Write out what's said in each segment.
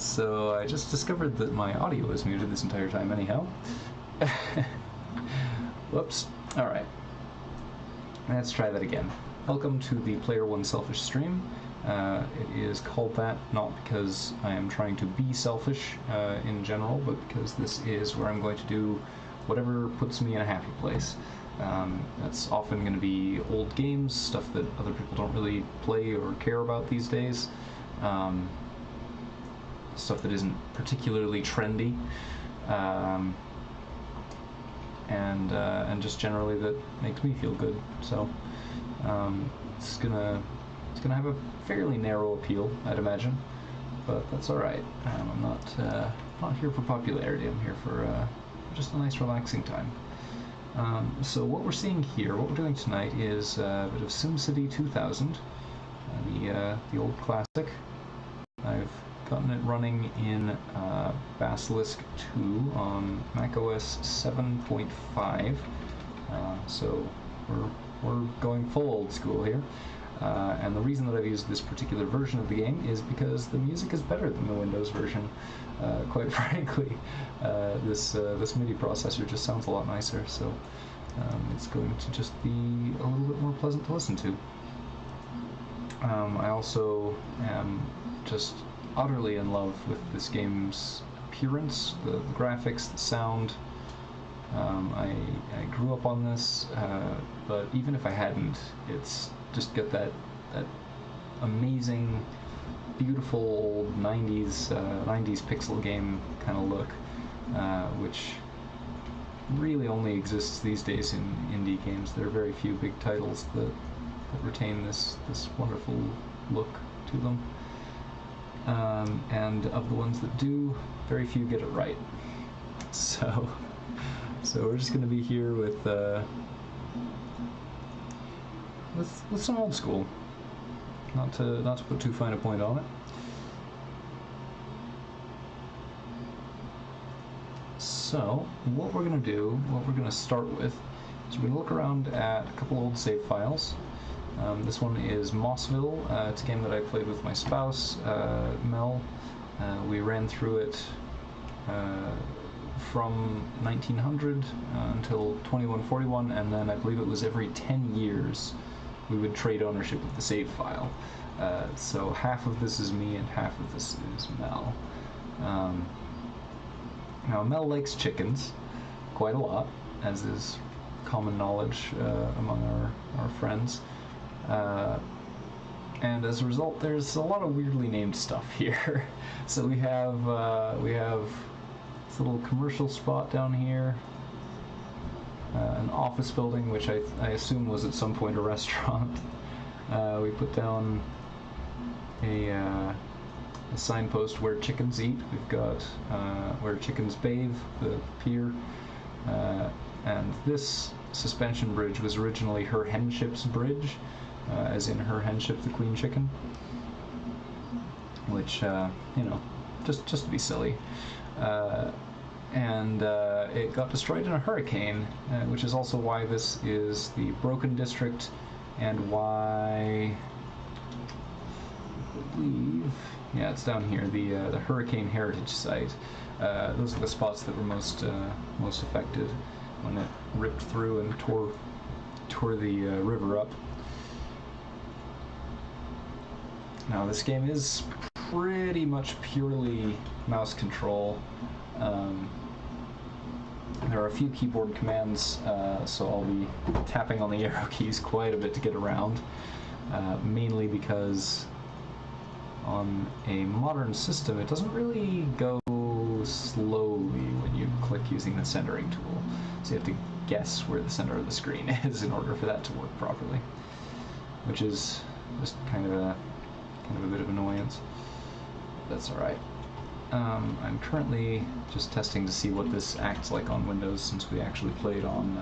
So I just discovered that my audio was muted this entire time anyhow. Whoops. Alright. Let's try that again. Welcome to the Player One Selfish stream. It is called that not because I am trying to be selfish in general, but because this is where I'm going to do whatever puts me in a happy place. That's often going to be old games, stuff that other people don't really play or care about these days. Stuff that isn't particularly trendy, and just generally that makes me feel good. So it's gonna have a fairly narrow appeal, I'd imagine, but that's all right. I'm not here for popularity. I'm here for just a nice, relaxing time. So what we're seeing here, what we're doing tonight, is a bit of SimCity 2000, the old classic. I've gotten it running in Basilisk 2 on macOS 7.5, so we're going full old school here. And the reason that I've used this particular version of the game is because the music is better than the Windows version. Quite frankly, this MIDI processor just sounds a lot nicer, so it's going to just be a little bit more pleasant to listen to. I also am just utterly in love with this game's appearance, the graphics, the sound. I grew up on this, but even if I hadn't, it's just got that amazing, beautiful old 90s pixel game kind of look, which really only exists these days in indie games. There are very few big titles that retain this wonderful look to them. And of the ones that do, very few get it right. So we're just going to be here with some old school. Not to put too fine a point on it. So what we're going to do, what we're going to start with, is we're going to look around at a couple old save files. This one is Mossville. It's a game that I played with my spouse, Mel. We ran through it from 1900 until 2141, and then I believe it was every 10 years we would trade ownership of the save file. So half of this is me and half of this is Mel. Now Mel likes chickens quite a lot, as is common knowledge among our friends. And as a result, there's a lot of weirdly named stuff here. So we have this little commercial spot down here, an office building, which I assume was at some point a restaurant. We put down a signpost where chickens eat. We've got where chickens bathe, the pier, and this suspension bridge was originally her henship's bridge. As in her henship, the queen chicken, which just to be silly, and it got destroyed in a hurricane, which is also why this is the Broken District, and why I believe, yeah, it's down here, the Hurricane Heritage Site. Those are the spots that were most affected when it ripped through and tore the river up. Now this game is pretty much purely mouse control. There are a few keyboard commands, so I'll be tapping on the arrow keys quite a bit to get around, mainly because on a modern system it doesn't really go slowly when you click using the centering tool, so you have to guess where the center of the screen is in order for that to work properly, which is just kind of a bit of annoyance. That's alright. I'm currently just testing to see what this acts like on Windows, since we actually played on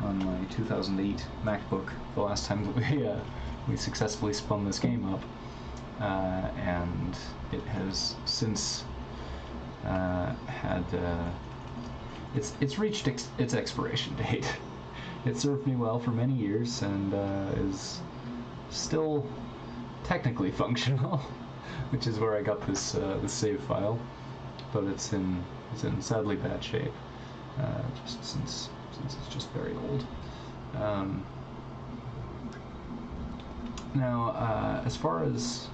my 2008 MacBook the last time that we successfully spun this game up, and it has since had it's reached its expiration date. It served me well for many years and is still technically functional, which is where I got this save file, but it's in sadly bad shape, just since it's just very old. Now, as far as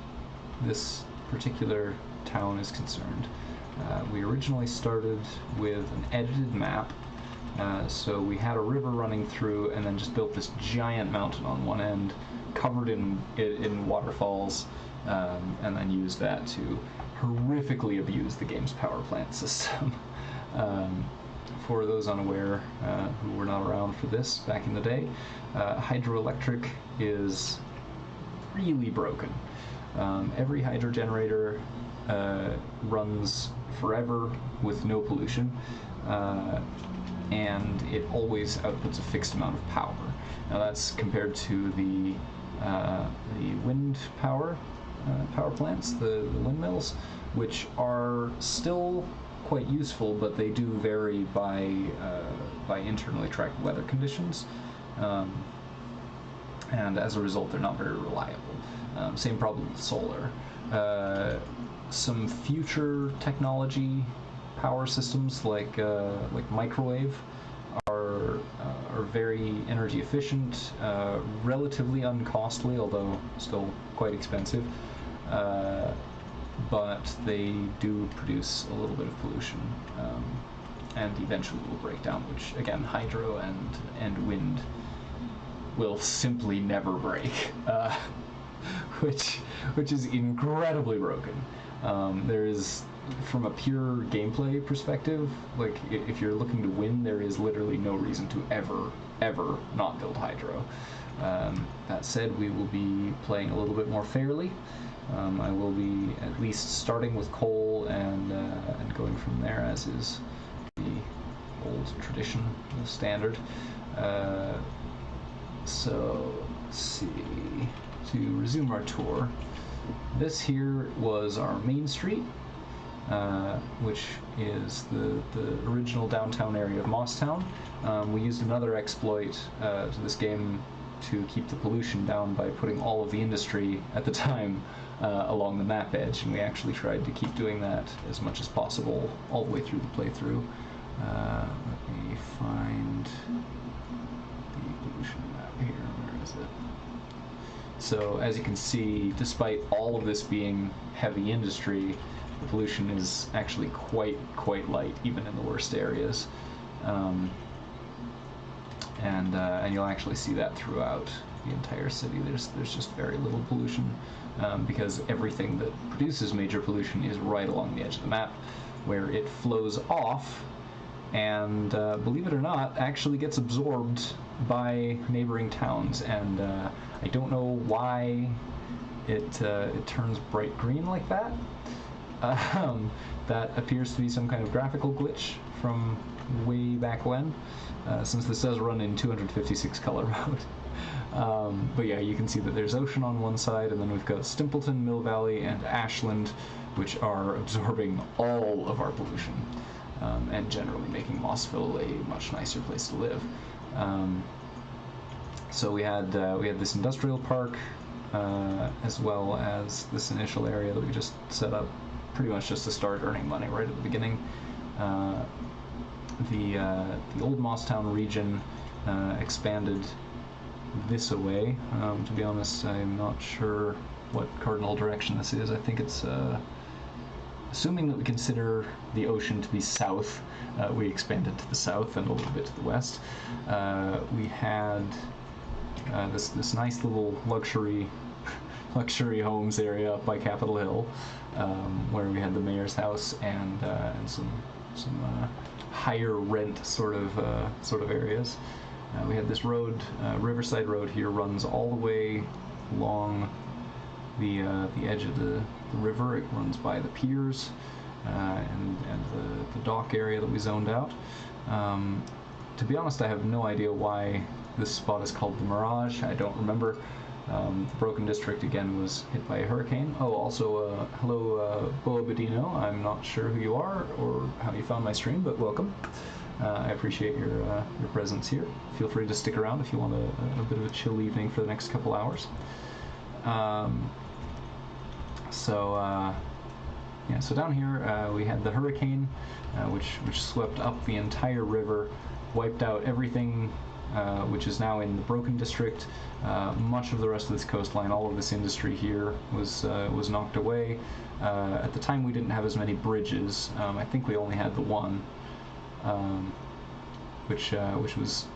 this particular town is concerned, we originally started with an edited map. So we had a river running through, and then just built this giant mountain on one end, covered in waterfalls, and then used that to horrifically abuse the game's power plant system. For those unaware who were not around for this back in the day, hydroelectric is really broken. Every hydro generator runs forever with no pollution, and it always outputs a fixed amount of power. Now that's compared to the wind power plants, the windmills, which are still quite useful, but they do vary by internally tracked weather conditions, and as a result, they're not very reliable. Same problem with solar. Some future technology power systems like microwave are very energy efficient, relatively uncostly, although still quite expensive. But they do produce a little bit of pollution, and eventually will break down, which again, hydro and wind will simply never break, which is incredibly broken. There is, from a pure gameplay perspective, like if you're looking to win, there is literally no reason to ever not build hydro. That said, we will be playing a little bit more fairly. I will be at least starting with coal and going from there, as is the old tradition, the standard. So let's see. To resume our tour, this here was our main street, which is the original downtown area of Mosstown. We used another exploit to this game to keep the pollution down by putting all of the industry at the time along the map edge, and we actually tried to keep doing that as much as possible all the way through the playthrough. Let me find the pollution map here. Where is it? So as you can see, despite all of this being heavy industry, the pollution is actually quite light, even in the worst areas. And you'll actually see that throughout the entire city. There's just very little pollution, because everything that produces major pollution is right along the edge of the map, where it flows off and, believe it or not, actually gets absorbed by neighboring towns. And I don't know why it turns bright green like that. That appears to be some kind of graphical glitch from way back when, since this does run in 256 color mode. But yeah, you can see that there's ocean on one side, and then we've got Stimpleton, Mill Valley, and Ashland, which are absorbing all of our pollution, and generally making Mossville a much nicer place to live. So we had this industrial park, as well as this initial area that we just set up pretty much just to start earning money right at the beginning. The old Mosstown region expanded this away. To be honest, I'm not sure what cardinal direction this is. I think it's, assuming that we consider the ocean to be south, we expanded to the south and a little bit to the west. We had this nice little luxury homes area up by Capitol Hill, where we had the mayor's house and some higher rent sort of areas. We had this road, Riverside Road here, runs all the way along the edge of the river. It runs by the piers and the dock area that we zoned out. To be honest, I have no idea why this spot is called the Mirage. I don't remember. The Broken District, again, was hit by a hurricane. Oh, also, hello, Boa Bedino. I'm not sure who you are or how you found my stream, but welcome. I appreciate your presence here. Feel free to stick around if you want a bit of a chill evening for the next couple hours. So yeah, so down here we had the hurricane, which swept up the entire river, wiped out everything, which is now in the Broken District. Much of the rest of this coastline, all of this industry here was knocked away. At the time, we didn't have as many bridges. I think we only had the one, which was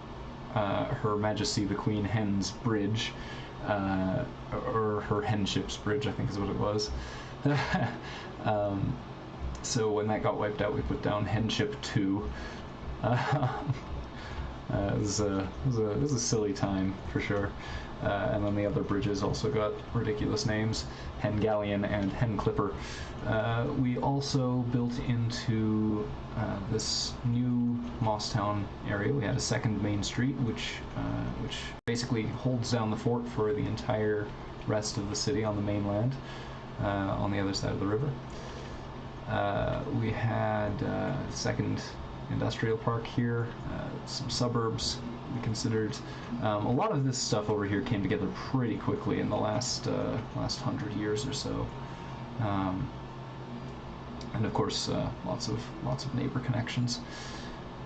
Her Majesty the Queen Hen's Bridge, or her Henship's Bridge, I think is what it was. So when that got wiped out, we put down Henship 2. It was a silly time for sure. And then the other bridges also got ridiculous names: Hen Galleon and Hen Clipper. We also built into this new Mosstown area. We had a second main street, which basically holds down the fort for the entire rest of the city on the mainland, on the other side of the river. We had a second industrial park here, some suburbs we considered. A lot of this stuff over here came together pretty quickly in the last 100 years or so, and of course lots of neighbor connections.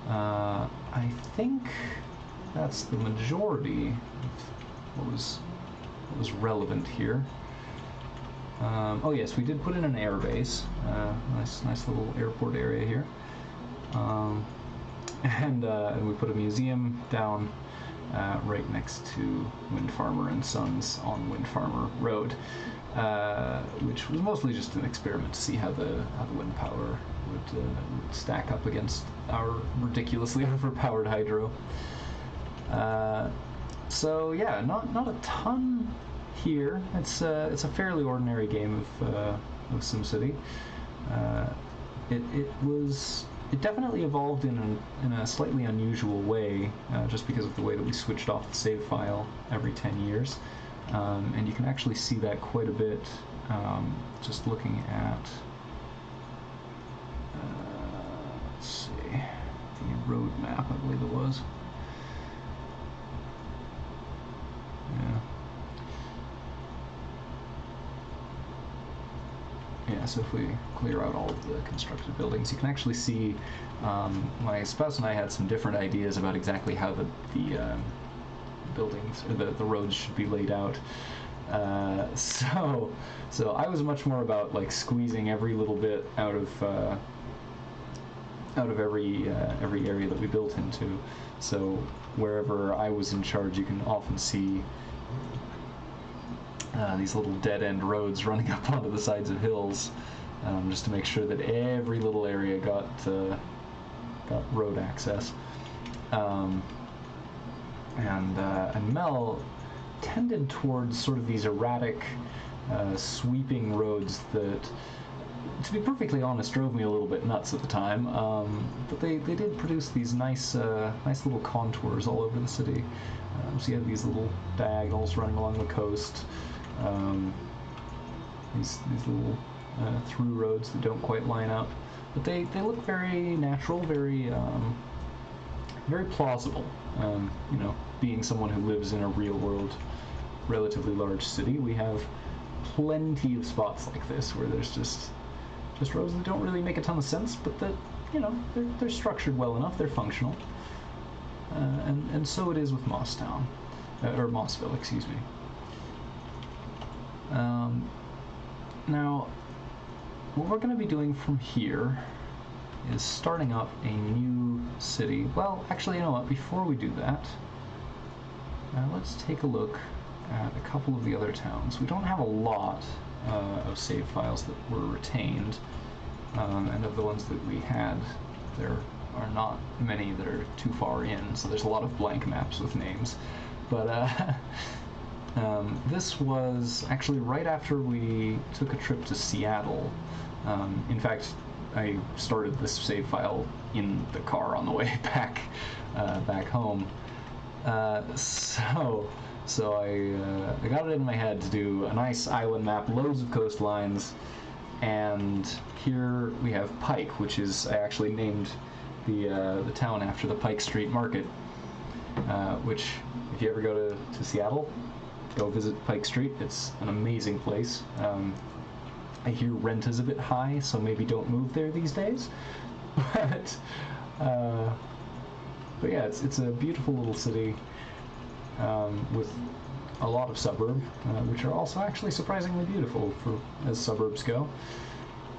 I think that's the majority of what was relevant here. Oh yes, we did put in an air base. Nice little airport area here. And we put a museum down right next to Wind Farmer and Sons on Wind Farmer Road, which was mostly just an experiment to see how the wind power would stack up against our ridiculously overpowered hydro. So yeah, not a ton here. It's a fairly ordinary game of SimCity. It definitely evolved in a slightly unusual way, just because of the way that we switched off the save file every 10 years. And you can actually see that quite a bit just looking at, let's see, the road map, I believe it was. Yeah, so if we clear out all of the constructed buildings, you can actually see my spouse and I had some different ideas about exactly how the buildings, or the roads should be laid out. So I was much more about like squeezing every little bit out of every area that we built into. So wherever I was in charge, you can often see these little dead-end roads running up onto the sides of hills, just to make sure that every little area got road access. And Mel tended towards sort of these erratic, sweeping roads that, to be perfectly honest, drove me a little bit nuts at the time. But they did produce these nice little contours all over the city. So you have these little diagonals running along the coast. These little through roads that don't quite line up, but they look very natural, very plausible. You know, being someone who lives in a real world, relatively large city, we have plenty of spots like this where there's just roads that don't really make a ton of sense, but that, you know, they're structured well enough, they're functional. And so it is with Mosstown, or Mossville, excuse me. Now, what we're going to be doing from here is starting up a new city. Well, actually, you know what? Before we do that, let's take a look at a couple of the other towns. We don't have a lot of save files that were retained, and of the ones that we had, there are not many that are too far in, so there's a lot of blank maps with names. But this was actually right after we took a trip to Seattle. In fact, I started this save file in the car on the way back home. So I got it in my head to do a nice island map, loads of coastlines, and here we have Pike, which is, I actually named the town after the Pike Street Market, which, if you ever go to Seattle, go visit Pike Street. It's an amazing place. I hear rent is a bit high, so maybe don't move there these days. But uh, but yeah, it's a beautiful little city with a lot of suburb, which are also actually surprisingly beautiful for as suburbs go.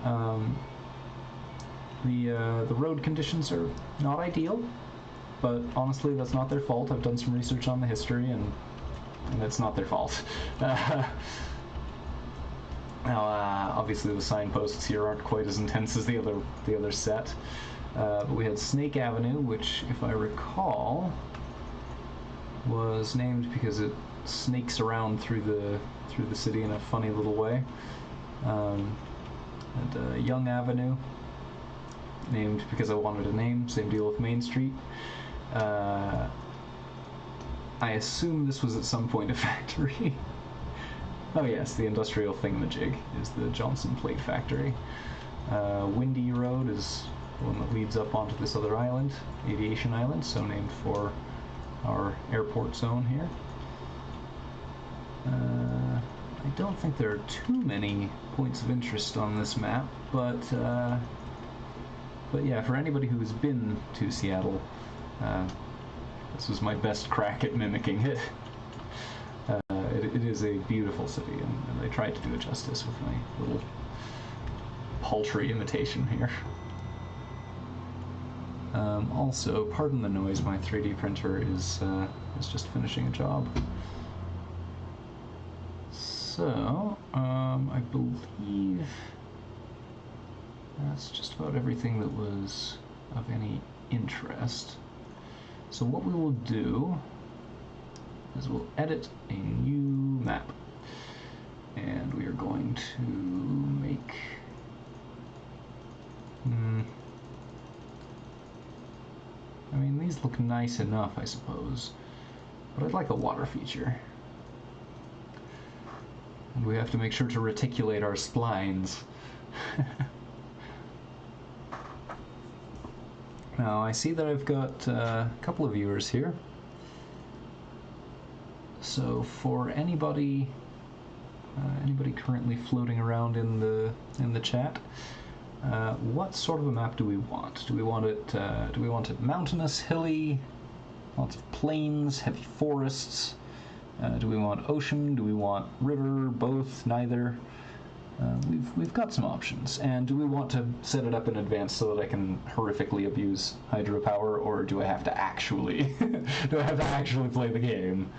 Um, the road conditions are not ideal, but honestly, that's not their fault. I've done some research on the history, and it's not their fault. Now, obviously, the signposts here aren't quite as intense as the other set. But we had Snake Avenue, which, if I recall, was named because it snakes around through the city in a funny little way. And Young Avenue, named because I wanted a name. Same deal with Main Street. I assume this was at some point a factory. Oh yes, the industrial thingamajig is the Johnson Plate Factory. Windy Road is the one that leads up onto this other island, Aviation Island, so named for our airport zone here. I don't think there are too many points of interest on this map, but yeah, for anybody who has been to Seattle, this was my best crack at mimicking it. It is a beautiful city, and I tried to do it justice with my little paltry imitation here. Also, pardon the noise, my 3D printer is just finishing a job. So, I believe that's just about everything that was of any interest. So what we will do is we'll edit a new map, and we are going to make I mean, these look nice enough, I suppose, but I'd like a water feature, and we have to make sure to reticulate our splines. Now I see that I've got a couple of viewers here. So for anybody currently floating around in the chat, what sort of a map do we want? Do we want it mountainous, hilly, lots of plains, heavy forests? Do we want ocean? Do we want river? Both? Neither? We've got some options. And do we want to set it up in advance so that I can horrifically abuse hydropower, or do I have to actually play the game?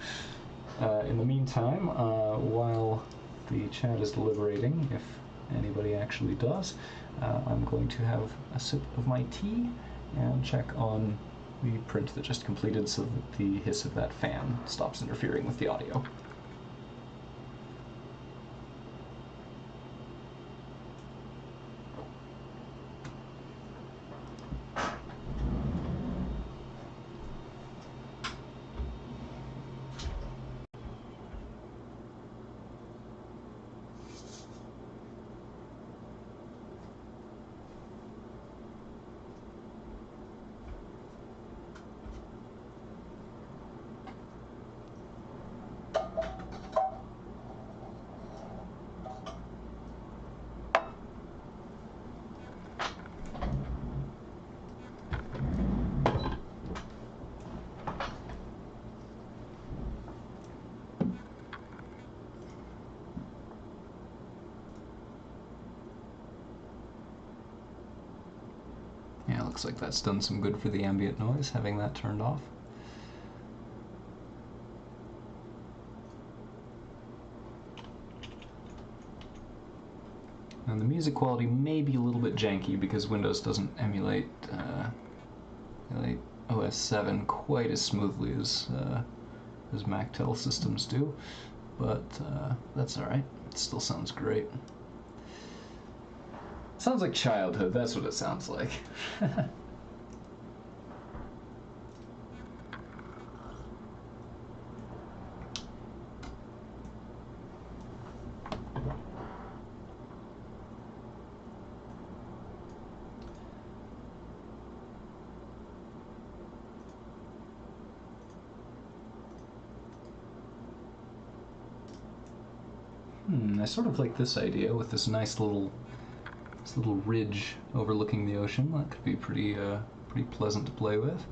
In the meantime, while the chat is deliberating, if anybody actually does, I'm going to have a sip of my tea and check on the print that just completed so that the hiss of that fan stops interfering with the audio. Yeah, looks like that's done some good for the ambient noise, having that turned off. And the music quality may be a little bit janky because Windows doesn't emulate OS 7 quite as smoothly as MacTel systems do, but that's alright. It still sounds great. Sounds like childhood, that's what it sounds like. I sort of like this idea with this nice little ridge overlooking the ocean. That could be pretty pleasant to play with.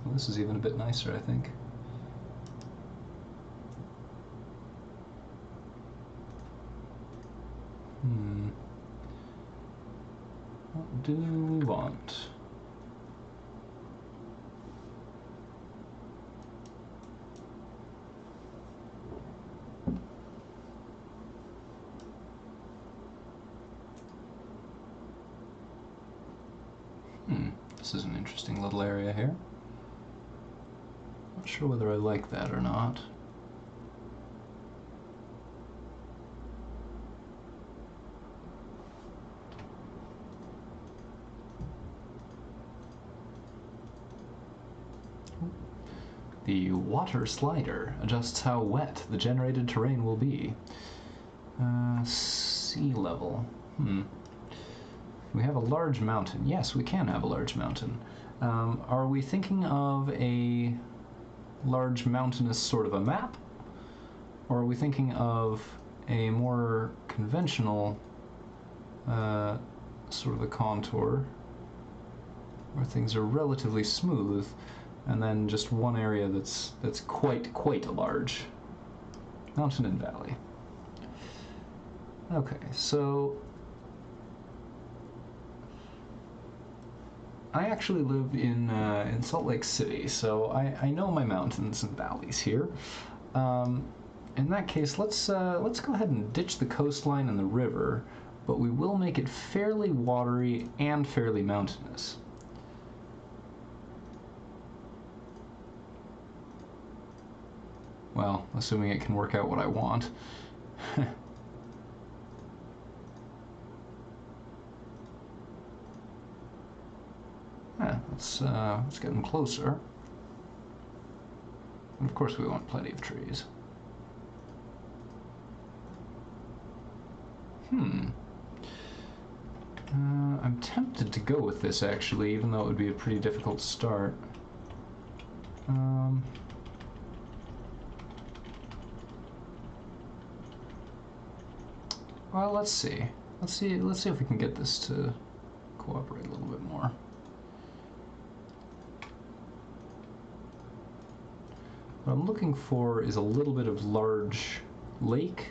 Well, this is even a bit nicer, I think. What do we want? This is an interesting little area here. Not sure whether I like that or not. The water slider adjusts how wet the generated terrain will be. Sea level. We have a large mountain. Yes, we can have a large mountain. Are we thinking of a large mountainous sort of a map? Or are we thinking of a more conventional sort of a contour where things are relatively smooth and then just one area that's quite a large mountain and valley? Okay, so I actually live in Salt Lake City, so I know my mountains and valleys here. In that case, let's go ahead and ditch the coastline and the river, but we will make it fairly watery and fairly mountainous. Well, assuming it can work out what I want. Let's get them closer. And of course we want plenty of trees. I'm tempted to go with this, actually, even though it would be a pretty difficult start. Well, let's see. Let's see if we can get this to cooperate a little bit more. What I'm looking for is a little bit of large lake,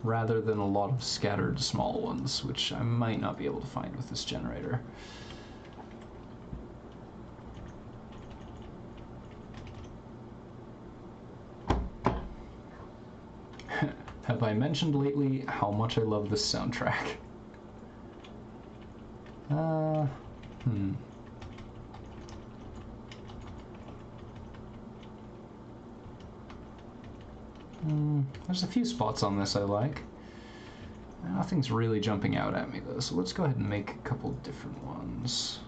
rather than a lot of scattered small ones, which I might not be able to find with this generator. Have I mentioned lately how much I love this soundtrack? There's a few spots on this I like. Nothing's really jumping out at me though, so let's go ahead and make a couple different ones.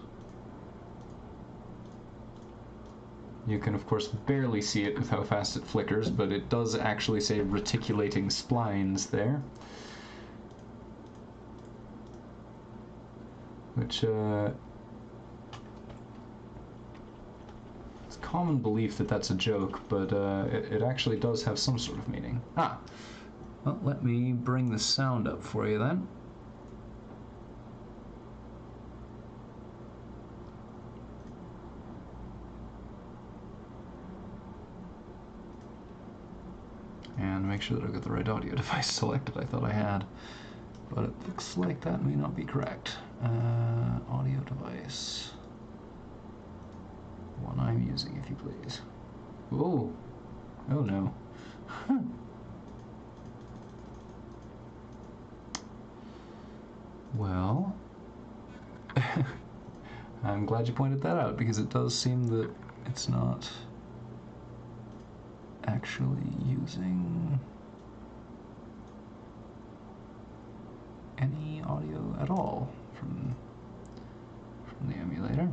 You can of course barely see it with how fast it flickers, but it does actually say reticulating splines there. Which, it's common belief that that's a joke, but it actually does have some sort of meaning. Well, let me bring the sound up for you then. And make sure that I've got the right audio device selected. I thought I had, but it looks like that may not be correct. Audio device. One I'm using, if you please. Oh no. Well, I'm glad you pointed that out, because it does seem that it's not actually using any audio at all from the emulator.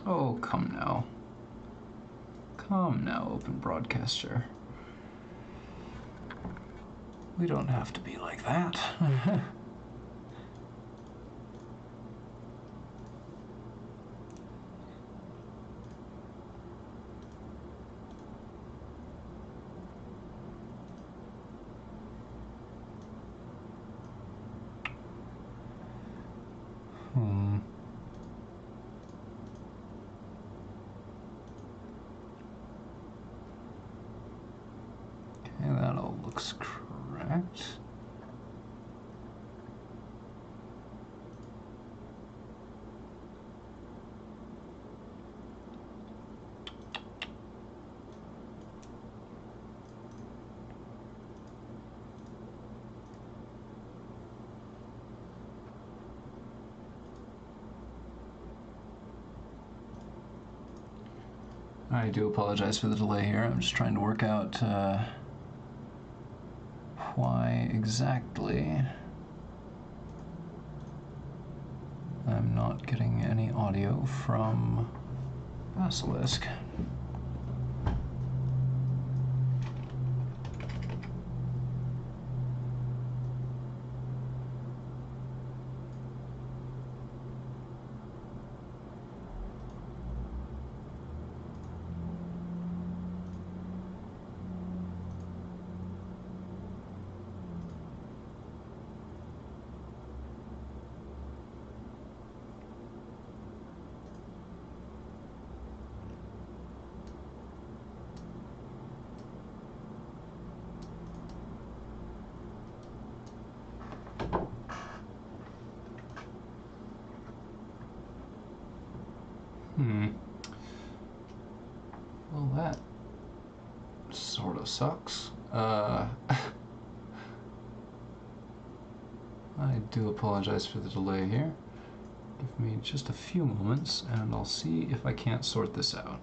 Oh, come now. Come now, Open Broadcaster. We don't have to be like that. Okay, that all looks correct. I do apologize for the delay here. I'm just trying to work out why exactly I'm not getting any audio from Basilisk. Well, that sort of sucks. I do apologize for the delay here. Give me just a few moments and I'll see if I can't sort this out.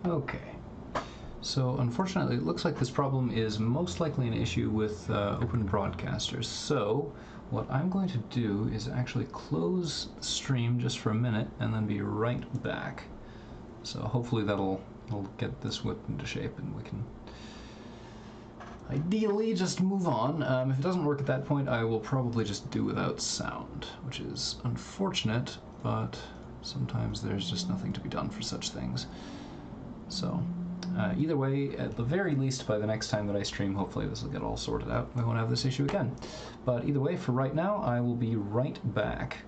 Okay. So unfortunately, it looks like this problem is most likely an issue with Open Broadcasters. So what I'm going to do is actually close the stream just for a minute and then be right back. So hopefully that'll get this whipped into shape and we can ideally just move on. If it doesn't work at that point, I will probably just do without sound, which is unfortunate, but sometimes there's just nothing to be done for such things. So either way, at the very least, by the next time that I stream, hopefully this will get all sorted out. We won't have this issue again. But either way, for right now, I will be right back.